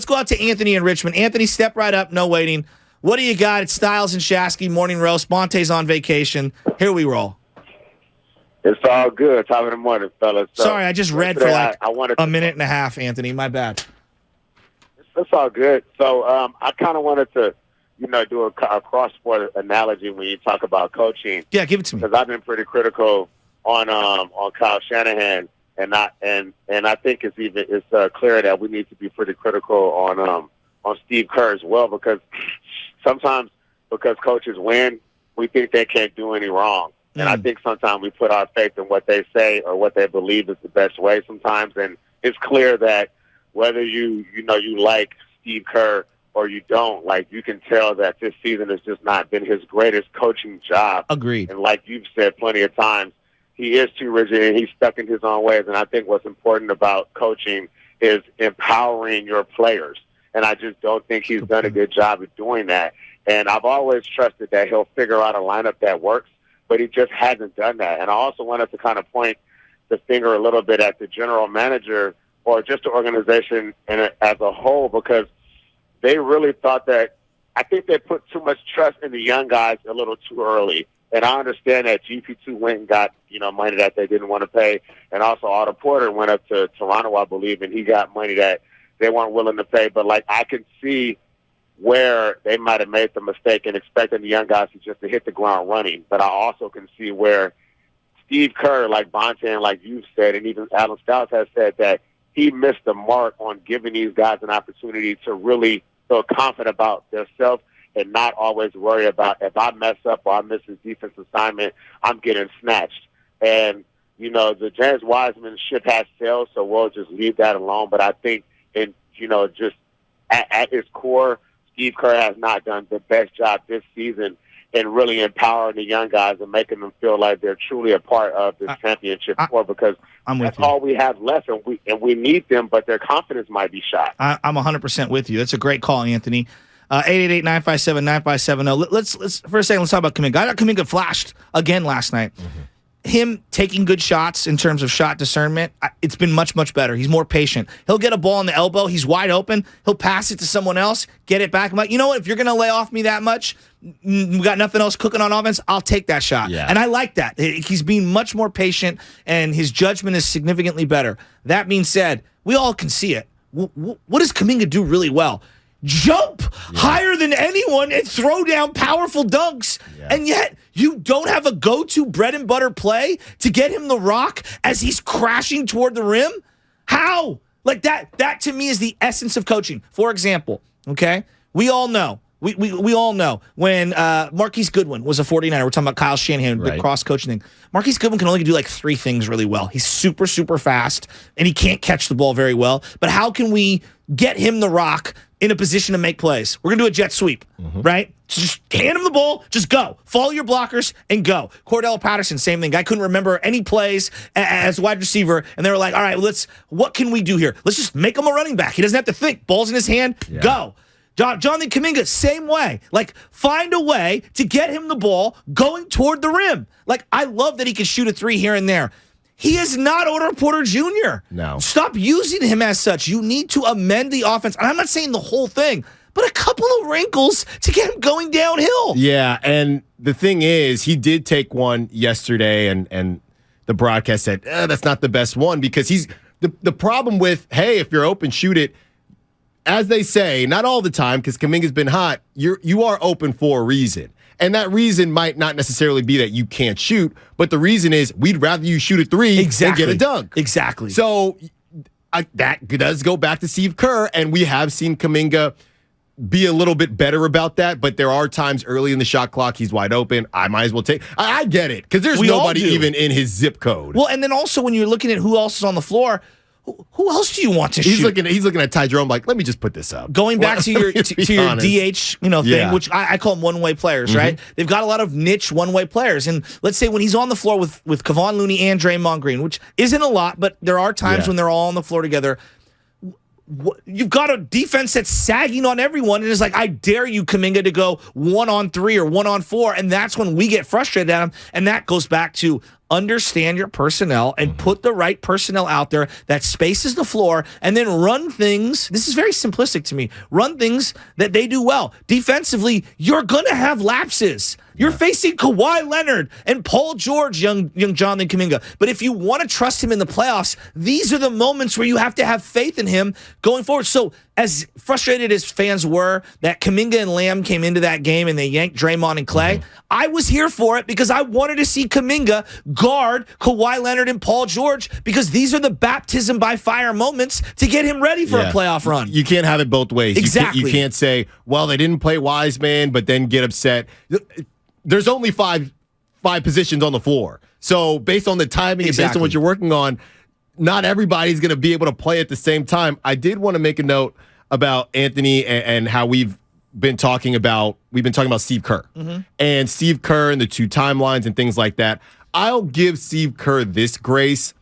Let's go out to Anthony in Richmond. Anthony, step right up, no waiting. What do you got? It's Styles and Shasky, morning roast. Monte's on vacation. Here we roll. It's all good. Top of the morning, fellas. So, sorry, I just read for like a minute and a half, Anthony. My bad. It's all good. So I kind of wanted to, do a cross-sport analogy when you talk about coaching. Yeah, give it to me. Because I've been pretty critical on Kyle Shanahan, and I think it's clear that we need to be pretty critical on Steve Kerr as well, because sometimes because coaches win, we think they can't do any wrong. And I think sometimes we put our faith in what they say or what they believe is the best way sometimes. And it's clear that whether you like Steve Kerr or you don't, like, you can tell that this season has just not been his greatest coaching job. Agreed. And like you've said plenty of times, he is too rigid and he's stuck in his own ways. And I think what's important about coaching is empowering your players. And I just don't think he's done a good job of doing that. And I've always trusted that he'll figure out a lineup that works, but he just hasn't done that. And I also wanted to kind of point the finger a little bit at the general manager or just the organization as a whole, because they really thought that – I think they put too much trust in the young guys a little too early. And I understand that GP2 went and got, money that they didn't want to pay. And also Otto Porter went up to Toronto, I believe, and he got money that they weren't willing to pay. But, I can see where they might have made the mistake in expecting the young guys to hit the ground running. But I also can see where Steve Kerr, like Bonte and like you've said, and even Alan Stiles has said, that he missed the mark on giving these guys an opportunity to really feel confident about themselves and not always worry about, if I mess up or I miss his defense assignment, I'm getting snatched. And, the James Wiseman ship has sailed, so we'll just leave that alone. But I think, just at its core, Steve Kerr has not done the best job this season in really empowering the young guys and making them feel like they're truly a part of this championship core, because that's all we have left, and we need them, but their confidence might be shot. I'm 100% with you. That's a great call, Anthony. 888-957-9570. Let's for a second, let's talk about Kuminga. I thought Kuminga flashed again last night. Mm-hmm. Him taking good shots in terms of shot discernment, it's been much, much better. He's more patient. He'll get a ball in the elbow. He's wide open. He'll pass it to someone else, get it back. I'm like, you know what? If you're going to lay off me that much, we got nothing else cooking on offense, I'll take that shot. Yeah. And I like that. He's being much more patient, and his judgment is significantly better. That being said, we all can see it. What does Kuminga do really well? Jump higher than anyone and throw down powerful dunks. Yeah. And yet you don't have a go-to bread and butter play to get him the rock as he's crashing toward the rim? How? Like that to me is the essence of coaching. For example, okay, we all know when Marquise Goodwin was a 49er, we're talking about Kyle Shanahan, the cross-coaching thing. Marquise Goodwin can only do like three things really well. He's super, super fast, and he can't catch the ball very well. But how can we get him the rock in a position to make plays? We're going to do a jet sweep, right? So just hand him the ball, just go. Follow your blockers and go. Cordell Patterson, same thing. I couldn't remember any plays as a wide receiver, and they were like, all right, what can we do here? Let's just make him a running back. He doesn't have to think. Ball's in his hand, go. Jonathan Kuminga, same way. Like, find a way to get him the ball going toward the rim. Like, I love that he can shoot a three here and there. He is not Otto Porter Jr. No. Stop using him as such. You need to amend the offense. And I'm not saying the whole thing, but a couple of wrinkles to get him going downhill. Yeah, and the thing is, he did take one yesterday, and the broadcast said, that's not the best one, because he's the problem with, hey, if you're open, shoot it. As they say, not all the time, because Kuminga's been hot, you are open for a reason. And that reason might not necessarily be that you can't shoot, but the reason is we'd rather you shoot a three than get a dunk. Exactly. So that does go back to Steve Kerr, and we have seen Kuminga be a little bit better about that, but there are times early in the shot clock he's wide open. I might as well take – I get it, because there's nobody even in his zip code. Well, and then also when you're looking at who else is on the floor – who else do you want to shoot? He's looking at Ty Jerome like, let me just put this up. Going back to your DH, thing, which I call them one-way players, right? They've got a lot of niche one-way players, and let's say when he's on the floor with Kevon Looney and Draymond Green, which isn't a lot, but there are times when they're all on the floor together. You've got a defense that's sagging on everyone, and it's like, I dare you, Kuminga, to go 1-on-3 or 1-on-4, and that's when we get frustrated at him, and that goes back to understand your personnel and put the right personnel out there that spaces the floor, and then run things. This is very simplistic to me. Run things that they do well. Defensively, you're going to have lapses. You're facing Kawhi Leonard and Paul George, young Jonathan Kuminga. But if you want to trust him in the playoffs, these are the moments where you have to have faith in him going forward. So as frustrated as fans were that Kuminga and Lamb came into that game and they yanked Draymond and Clay, I was here for it because I wanted to see Kuminga guard Kawhi Leonard and Paul George, because these are the baptism by fire moments to get him ready for a playoff run. You can't have it both ways. Exactly. You can't say, well, they didn't play Wiseman, but then get upset. There's only five positions on the floor. So based on the timing and based on what you're working on, not everybody's going to be able to play at the same time. I did want to make a note about Anthony and how we've been talking about Steve Kerr and Steve Kerr and the two timelines and things like that. I'll give Steve Kerr this grace.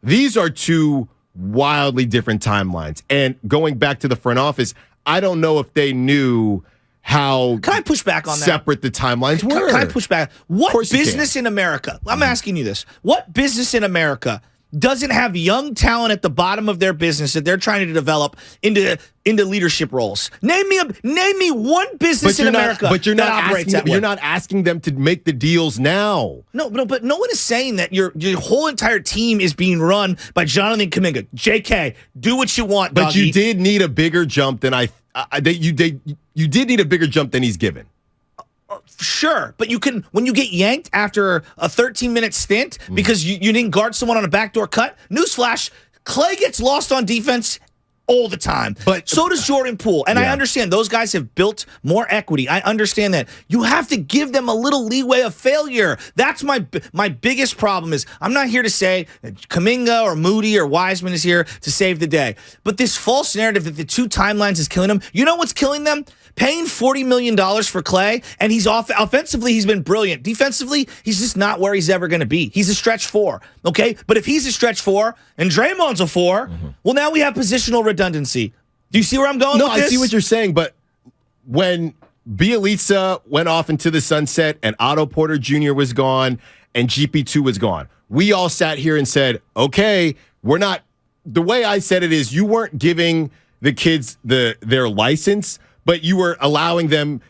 These are two wildly different timelines. And going back to the front office, I don't know if they knew how can I push back on that? Separate the timelines were. Can I push back? What business in America, I'm asking you this, what business in America doesn't have young talent at the bottom of their business that they're trying to develop into leadership roles? Name me one business in America that operates that way. You're not asking them to make the deals now. No, but no one is saying that your whole entire team is being run by Jonathan Kuminga. JK, do what you want, But doggy. you did need a bigger jump than you did need a bigger jump than he's given. Sure, but you can, when you get yanked after a 13-minute stint because you didn't guard someone on a backdoor cut, newsflash, Clay gets lost on defense all the time. But so does Jordan Poole. And I understand those guys have built more equity. I understand that. You have to give them a little leeway of failure. That's my biggest problem. Is I'm not here to say that Kuminga or Moody or Wiseman is here to save the day. But this false narrative that the two timelines is killing them. You know what's killing them? Paying $40 million for Clay, and he's offensively, he's been brilliant. Defensively, he's just not where he's ever going to be. He's a stretch four, okay? But if he's a stretch four and Draymond's a four, well, now we have positional redundancy. Do you see where I'm going with this? No, I see what you're saying, but when Bielitsa went off into the sunset and Otto Porter Jr. was gone and GP2 was gone, we all sat here and said, okay, we're not – the way I said it is you weren't giving the kids their license, but you were allowing them,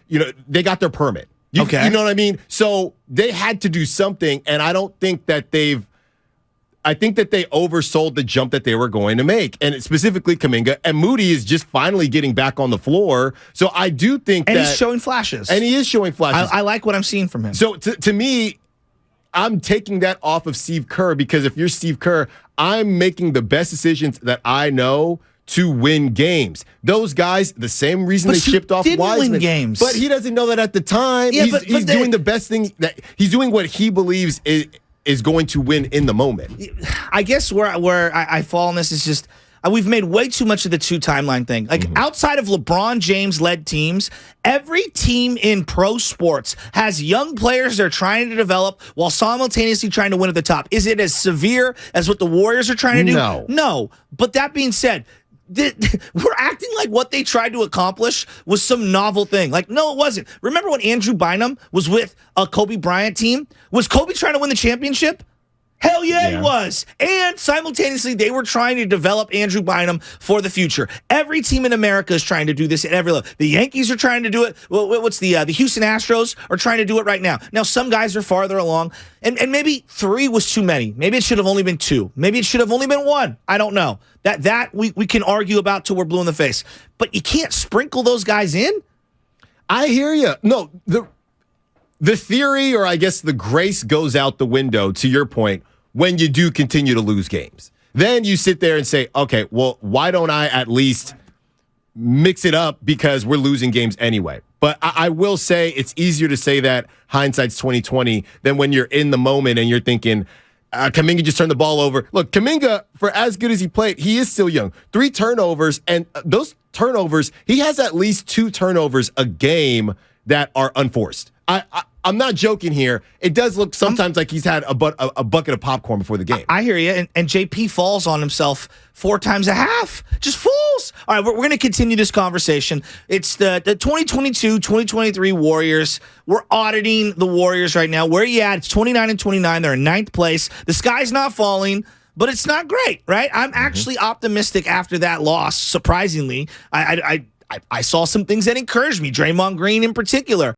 they got their permit. You know what I mean? So they had to do something, and I don't think that I think that they oversold the jump that they were going to make, and specifically Kuminga. And Moody is just finally getting back on the floor. So I do think and he's showing flashes. And he is showing flashes. I like what I'm seeing from him. So to me, I'm taking that off of Steve Kerr, because if you're Steve Kerr, I'm making the best decisions that I know to win games. Those guys, the same reason they shipped off Wiseman. Win games. But he doesn't know that at the time. Yeah, he's doing the best thing. He's doing what he believes is going to win in the moment. I guess where I fall on this is just we've made way too much of the two timeline thing. Like outside of LeBron James led teams, every team in pro sports has young players they're trying to develop while simultaneously trying to win at the top. Is it as severe as what the Warriors are trying to do? No. But that being said, we're acting like what they tried to accomplish was some novel thing. Like, no, it wasn't. Remember when Andrew Bynum was with a Kobe Bryant team? Was Kobe trying to win the championship? Hell yeah, he was. And simultaneously, they were trying to develop Andrew Bynum for the future. Every team in America is trying to do this at every level. The Yankees are trying to do it. What's the Houston Astros are trying to do it right now. Now, some guys are farther along, and maybe 3 was too many. Maybe it should have only been 2. Maybe it should have only been 1. I don't know. That we can argue about till we're blue in the face. But you can't sprinkle those guys in. I hear you. No, the theory, or I guess the grace, goes out the window, to your point, when you do continue to lose games. Then you sit there and say, okay, well, why don't I at least mix it up, because we're losing games anyway. But I will say it's easier to say that hindsight's 20/20 than when you're in the moment and you're thinking, Kuminga just turned the ball over. Look, Kuminga, for as good as he played, he is still young. 3 turnovers, and those turnovers, he has at least 2 turnovers a game that are unforced. I'm not joking here. It does look sometimes like he's had a bucket of popcorn before the game. I hear you. And JP falls on himself 4 times a half. Just fools. All right, we're going to continue this conversation. It's the 2022-2023 Warriors. We're auditing the Warriors right now. Where are you at? It's 29-29. They're in 9th place. The sky's not falling, but it's not great, right? I'm actually optimistic after that loss, surprisingly. I saw some things that encouraged me, Draymond Green in particular.